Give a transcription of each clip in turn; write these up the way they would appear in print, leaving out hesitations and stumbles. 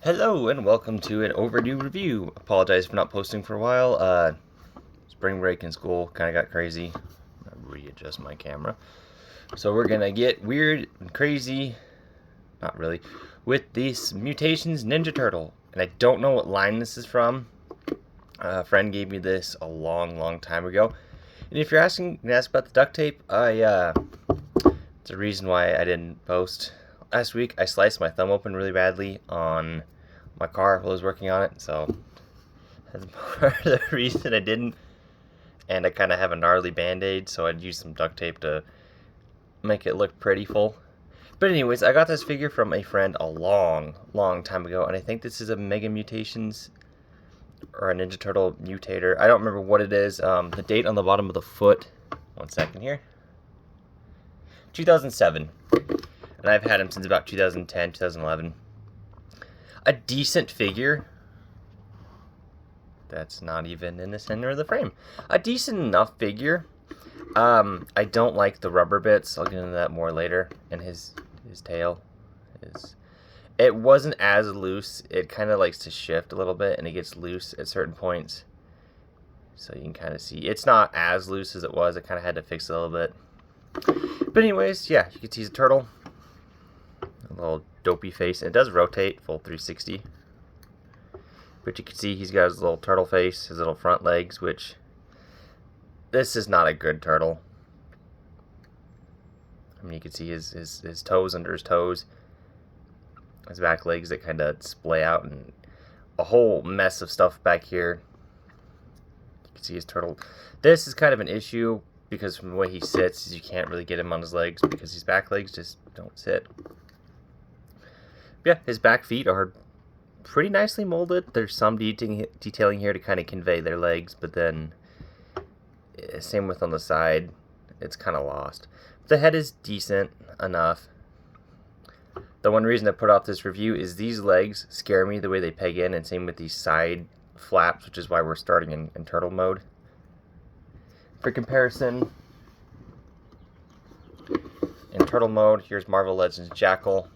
Hello and welcome to an overdue review. Apologize for not posting for a while. Spring break in school kind of got crazy. I'll readjust my camera. So we're gonna get weird and crazy, not really, with this Mutations Ninja Turtle. And I don't know what line this is from. A friend gave me this a long time ago. And if you're asking about the duct tape, it's a reason why I didn't post. Last week I sliced my thumb open really badly on my car while I was working on it, so that's part of the reason I didn't. And I kind of have a gnarly band-aid, so I'd use some duct tape to make it look pretty full. But anyways, I got this figure from a friend a long time ago, and I think this is a Mega Mutations or a Ninja Turtle mutator. I don't remember what it is. The date on the bottom of the foot, one second here, 2007. And I've had him since about 2010, 2011. A decent figure. That's not even in the center of the frame. A decent enough figure. I don't like the rubber bits. I'll get into that more later. And his tail is... It wasn't as loose. It kind of likes to shift a little bit, and it gets loose at certain points. So you can kind of see. It's not as loose as it was. I kind of had to fix it a little bit. But anyways, yeah, you can see he's a turtle. A little dopey face. It does rotate full 360. But you can see he's got his little turtle face, his little front legs, which this is not a good turtle. I mean, you can see his toes under his toes. His back legs that kind of splay out, and a whole mess of stuff back here. You can see his turtle. This is kind of an issue because from the way he sits, you can't really get him on his legs because his back legs just don't sit. Yeah, his back feet are pretty nicely molded. There's some detailing here to kind of convey their legs, but then same with on the side, it's kind of lost. The head is decent enough. The one reason I put out this review is these legs scare me the way they peg in, and same with these side flaps, which is why we're starting in turtle mode. For comparison, in turtle mode, here's Marvel Legends Jackal.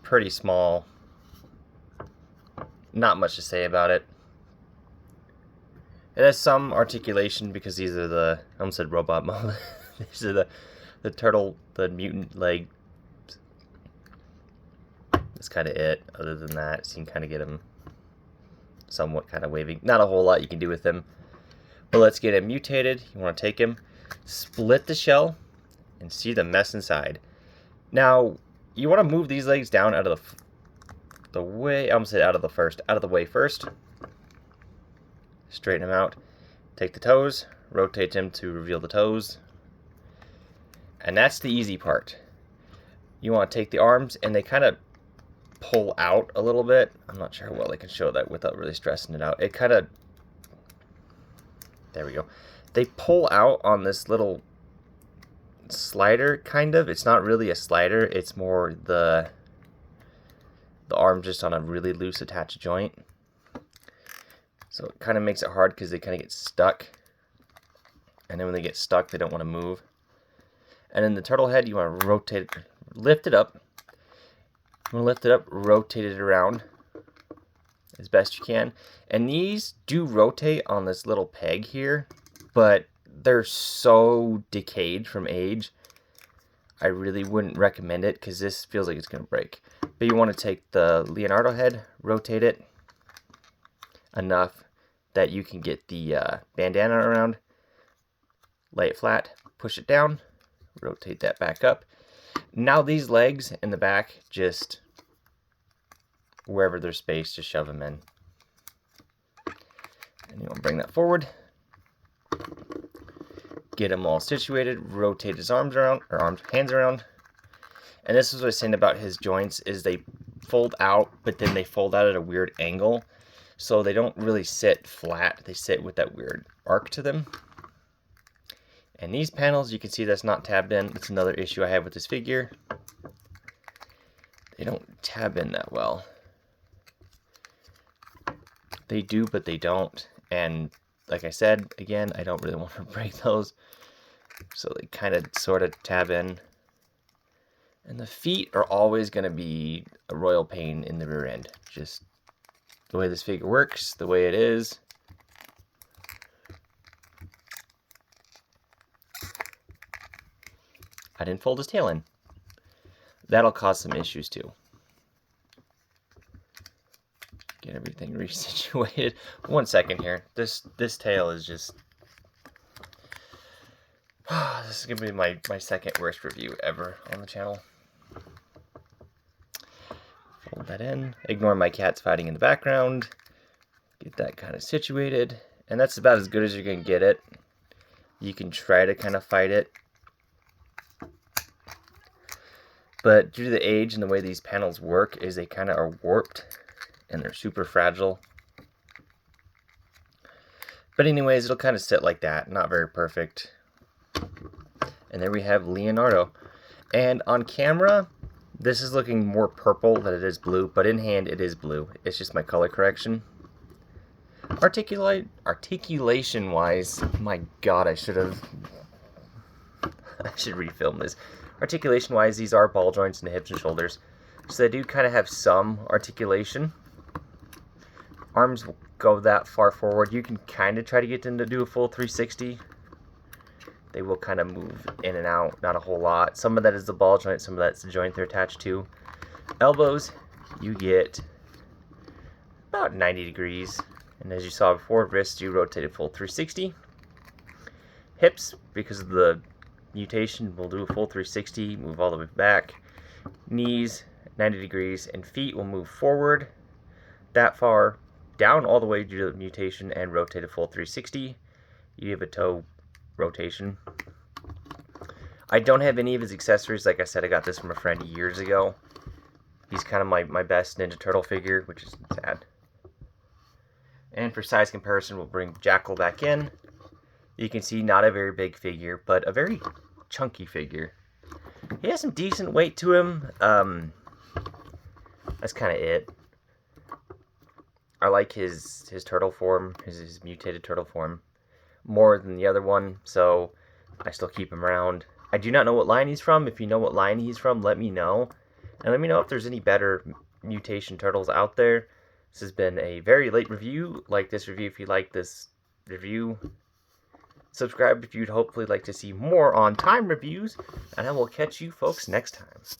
Pretty small. Not much to say about it. It has some articulation because these are the, I almost said robot mode. These are the turtle, the mutant leg. That's kind of it. Other than that, so you can kind of get him somewhat kind of waving. Not a whole lot you can do with him. But let's get him mutated. You want to take him, split the shell, and see the mess inside. Now, you want to move these legs down out of the way. I almost said out of the way first. Straighten them out. Take the toes, rotate them to reveal the toes. And that's the easy part. You want to take the arms, and they kind of pull out a little bit. I'm not sure how well I can show that without really stressing it out. It kind of, there we go. They pull out on this little slider, kind of. It's not really a slider. It's more the arm just on a really loose attached joint. So it kind of makes it hard because they kind of get stuck. And then when they get stuck, they don't want to move. And in the turtle head, you want to rotate it, lift it up. You want to lift it up, rotate it around as best you can. And these do rotate on this little peg here, but they're so decayed from age, I really wouldn't recommend it because this feels like it's going to break. But you want to take the Leonardo head, rotate it enough that you can get the bandana around, lay it flat, push it down, rotate that back up. Now these legs in the back, just wherever there's space, just shove them in. And you want to bring that forward. Get him all situated, rotate his arms around, or hands around. And this is what I was saying about his joints, is they fold out, but then they fold out at a weird angle. So they don't really sit flat, they sit with that weird arc to them. And these panels, you can see that's not tabbed in. That's another issue I have with this figure. They don't tab in that well. They do, but they don't. And like I said, again, I don't really want to break those. So they kind of sort of tab in. And the feet are always going to be a royal pain in the rear end. Just the way this figure works, the way it is. I didn't fold his tail in. That'll cause some issues too. Get everything resituated. 1 second here. This tail is just... this is going to be my second worst review ever on the channel. Fold that in. Ignore my cats fighting in the background. Get that kind of situated. And that's about as good as you're going to get it. You can try to kind of fight it. But due to the age and the way these panels work is they kind of are warped. And they're super fragile. But anyways, it'll kind of sit like that. Not very perfect. And there we have Leonardo. And on camera, this is looking more purple than it is blue, but in hand it is blue. It's just my color correction. Articulation wise, my god, I should refilm this. Articulation wise, these are ball joints in the hips and shoulders. So they do kind of have some articulation. Arms will go that far forward. You can kind of try to get them to do a full 360. They will kind of move in and out, not a whole lot. Some of that is the ball joint, some of that's the joint they're attached to. Elbows, you get about 90 degrees. And as you saw before, wrists, you rotate a full 360. Hips, because of the mutation, will do a full 360, move all the way back. Knees, 90 degrees, and feet will move forward that far, down all the way due to the mutation, and rotate a full 360. You have a toe rotation. I don't have any of his accessories. Like I said, I got this from a friend years ago. He's kind of my best Ninja Turtle figure, which is sad. And for size comparison, we'll bring Jackal back in. You can see not a very big figure, but a very chunky figure. He has some decent weight to him. That's kind of it. I like his turtle form, his mutated turtle form, more than the other one, so I still keep him around. I do not know what line he's from. If you know what line he's from, let me know. And let me know if there's any better mutation turtles out there. This has been a very late review. Like this review if you like this review. Subscribe if you'd hopefully like to see more on time reviews. And I will catch you folks next time.